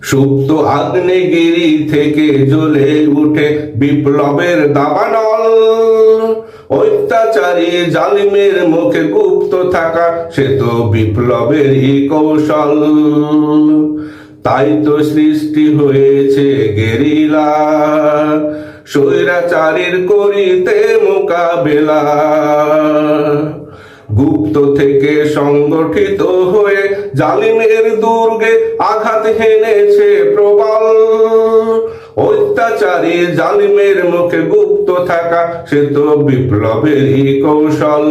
সুপ্ত আগ্নেয়গিরি থেকে জ্বলে উঠে বিপ্লবের দাবানল। অত্যাচারী জালিমের মুখে গুপ্ত থাকা সে তো বিপ্লবেরই কৌশল। তাই তো সৃষ্টি হয়েছে গেরিলা, স্বৈরাচারীর করিতে মোকাবেলা। গুপ্ত থেকে সংগঠিত হয়ে জালিমের দুর্গে আঘাত হেনেছে প্রবল। অত্যাচারী জালিমের মুখে গুপ্ত থাকা সে তো বিপ্লবেরই কৌশল।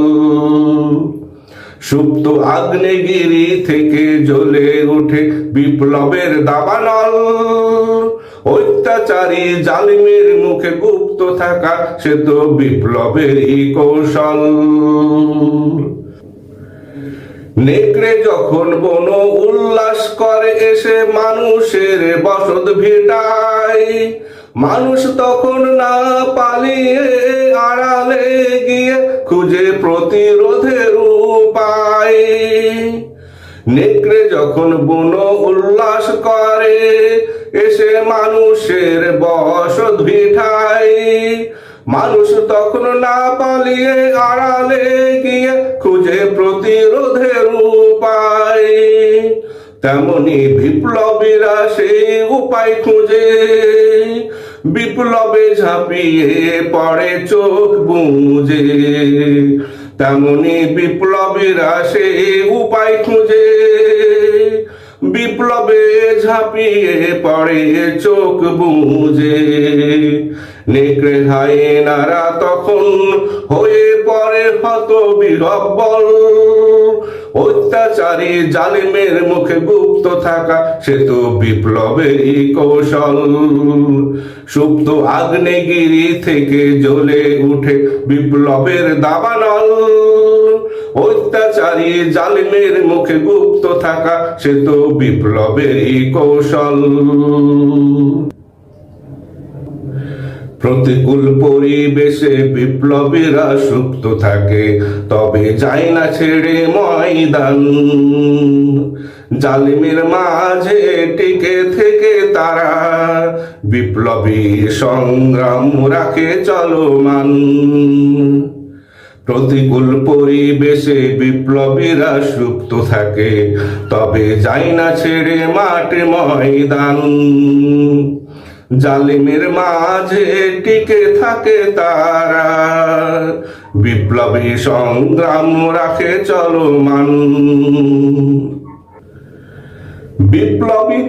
সুপ্ত আগ্নেয়গিরি থেকে জ্বলে উঠে বিপ্লবের দাবানল। অত্যাচারী জালিমের মুখে গুপ্ত থাকা সে তো বিপ্লবেরই কৌশল। নেকড়ে যখন বন উল্লাস করে এসে মানুষের বসত ভিটায়, মানুষ তখন না পালিয়ে আড়ালে গিয়ে খুঁজে প্রতিরোধের উপায়। নেকড়ে যখন বন উল্লাস করে এসে মানুষের বসত ভিটায়, মানুষ তখন না পালিয়ে আড়ালে গিয়ে খুঁজে প্রতিরোধের উপায়। তেমনি বিপ্লবীরা সেই উপায় খুঁজে বিপ্লবে ঝাঁপিয়ে পড়ে চোখ বুজে। তেমনি বিপ্লবীরা সেই উপায় খুঁজে বিপ্লবে ঝাঁপিয়ে পড়ে চোখ বুজে। নেকড়ে হায়েনারা তখন হয়ে পড়ে হতবিহ্বল। অত্যাচারী জালিমের মুখে গুপ্ত থাকা সে তো বিপ্লবেরই কৌশল। সুপ্ত আগ্নেয়গিরি থেকে জ্বলে উঠে বিপ্লবের দাবানল। অত্যাচারী জালিমের মুখে গুপ্ত থাকা সে তো বিপ্লবেরই কৌশল। প্রতিকূল পরিবেশে বিপ্লবীরা সুপ্ত থাকে, তবে যায় না ছেড়ে ময়দান। জালিমের মাঝে টিকে থেকে তারা বিপ্লবী সংগ্রাম রাখে চলমান। প্রতিকূল পরিবেশে বিপ্লবীরা সুপ্ত থাকে, তবে যায় না ছেড়ে মাঠ ময়দান। জালিমের মাঝে টিকে থাকে তারা বিপ্লবী সংগ্রাম রাখে চলমান। বিপ্লবীদের